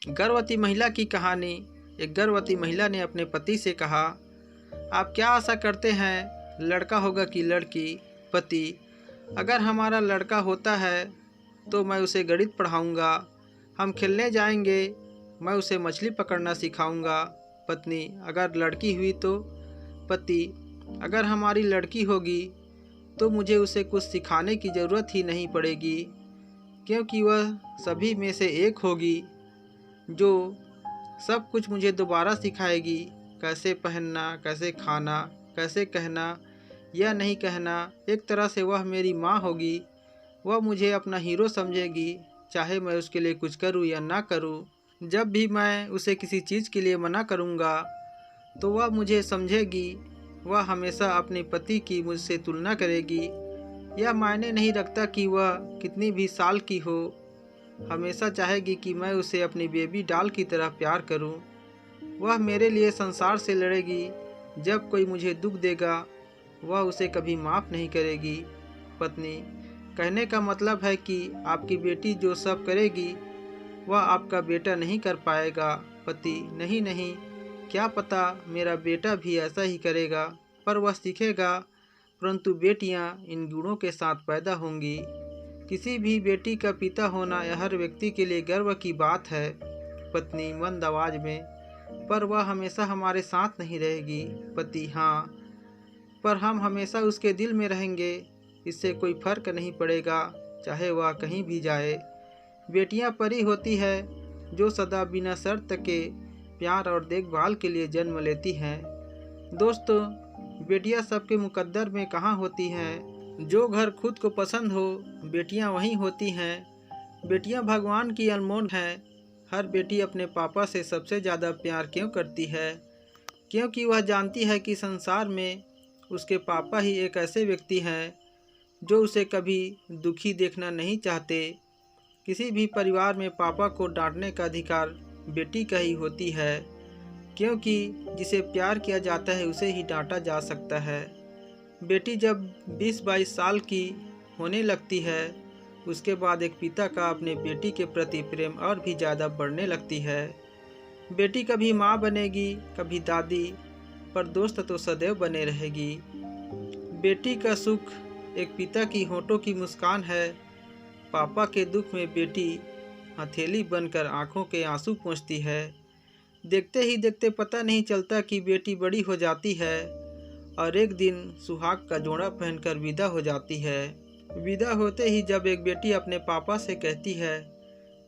गर्भवती महिला की कहानी। एक गर्भवती महिला ने अपने पति से कहा, आप क्या आशा करते हैं, लड़का होगा कि लड़की? पति, अगर हमारा लड़का होता है तो मैं उसे गणित पढ़ाऊंगा, हम खेलने जाएंगे, मैं उसे मछली पकड़ना सिखाऊंगा। पत्नी, अगर लड़की हुई तो? पति, अगर हमारी लड़की होगी तो मुझे उसे कुछ सिखाने की ज़रूरत ही नहीं पड़ेगी, क्योंकि वह सभी में से एक होगी जो सब कुछ मुझे दोबारा सिखाएगी। कैसे पहनना, कैसे खाना, कैसे कहना या नहीं कहना। एक तरह से वह मेरी माँ होगी। वह मुझे अपना हीरो समझेगी, चाहे मैं उसके लिए कुछ करूँ या ना करूँ। जब भी मैं उसे किसी चीज़ के लिए मना करूँगा तो वह मुझे समझेगी। वह हमेशा अपने पति की मुझसे तुलना करेगी। यह मायने नहीं रखता कि वह कितनी भी साल की हो, हमेशा चाहेगी कि मैं उसे अपनी बेबी डॉल की तरह प्यार करूं। वह मेरे लिए संसार से लड़ेगी। जब कोई मुझे दुख देगा वह उसे कभी माफ़ नहीं करेगी। पत्नी, कहने का मतलब है कि आपकी बेटी जो सब करेगी वह आपका बेटा नहीं कर पाएगा। पति, नहीं नहीं, क्या पता मेरा बेटा भी ऐसा ही करेगा, पर वह सीखेगा। परंतु बेटियां इन गुणों के साथ पैदा होंगी। किसी भी बेटी का पिता होना यह हर व्यक्ति के लिए गर्व की बात है। पत्नी मंद आवाज में, पर वह हमेशा हमारे साथ नहीं रहेगी। पति, हाँ, पर हम हमेशा उसके दिल में रहेंगे। इससे कोई फर्क नहीं पड़ेगा, चाहे वह कहीं भी जाए। बेटियां परी होती है जो सदा बिना शर्त के प्यार और देखभाल के लिए जन्म लेती हैं। दोस्तों, बेटियां सबके मुकद्दर में कहाँ होती हैं। जो घर खुद को पसंद हो बेटियां वहीं होती हैं। बेटियां भगवान की अनमोल हैं। हर बेटी अपने पापा से सबसे ज़्यादा प्यार क्यों करती है? क्योंकि वह जानती है कि संसार में उसके पापा ही एक ऐसे व्यक्ति हैं जो उसे कभी दुखी देखना नहीं चाहते। किसी भी परिवार में पापा को डांटने का अधिकार बेटी का ही होती है, क्योंकि जिसे प्यार किया जाता है उसे ही डांटा जा सकता है। बेटी जब 20-22 साल की होने लगती है उसके बाद एक पिता का अपने बेटी के प्रति प्रेम और भी ज़्यादा बढ़ने लगती है। बेटी कभी माँ बनेगी, कभी दादी, पर दोस्त तो सदैव बने रहेगी। बेटी का सुख एक पिता की होठों की मुस्कान है। पापा के दुख में बेटी हथेली बनकर आंखों के आंसू पोंछती है। देखते ही देखते पता नहीं चलता कि बेटी बड़ी हो जाती है और एक दिन सुहाग का जोड़ा पहनकर विदा हो जाती है। विदा होते ही जब एक बेटी अपने पापा से कहती है,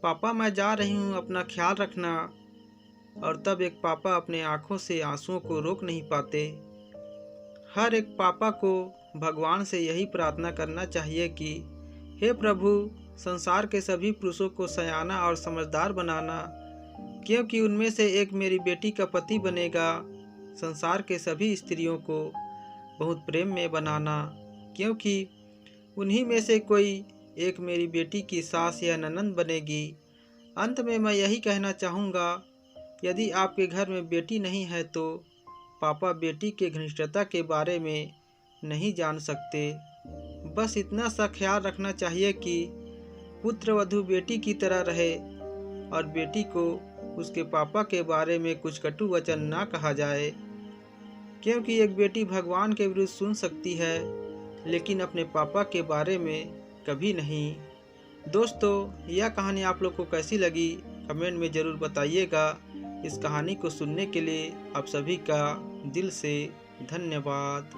पापा मैं जा रही हूँ, अपना ख्याल रखना, और तब एक पापा अपने आंखों से आंसुओं को रोक नहीं पाते। हर एक पापा को भगवान से यही प्रार्थना करना चाहिए कि हे प्रभु, संसार के सभी पुरुषों को सयाना और समझदार बनाना, क्योंकि उनमें से एक मेरी बेटी का पति बनेगा। संसार के सभी स्त्रियों को बहुत प्रेम में बनाना, क्योंकि उन्हीं में से कोई एक मेरी बेटी की सास या ननंद बनेगी। अंत में मैं यही कहना चाहूँगा, यदि आपके घर में बेटी नहीं है तो पापा बेटी के घनिष्ठता के बारे में नहीं जान सकते। बस इतना सा ख्याल रखना चाहिए कि पुत्र वधू बेटी की तरह रहे और बेटी को उसके पापा के बारे में कुछ कटु वचन ना कहा जाए, क्योंकि एक बेटी भगवान के विरुद्ध सुन सकती है लेकिन अपने पापा के बारे में कभी नहीं। दोस्तों, यह कहानी आप लोग को कैसी लगी कमेंट में ज़रूर बताइएगा। इस कहानी को सुनने के लिए आप सभी का दिल से धन्यवाद।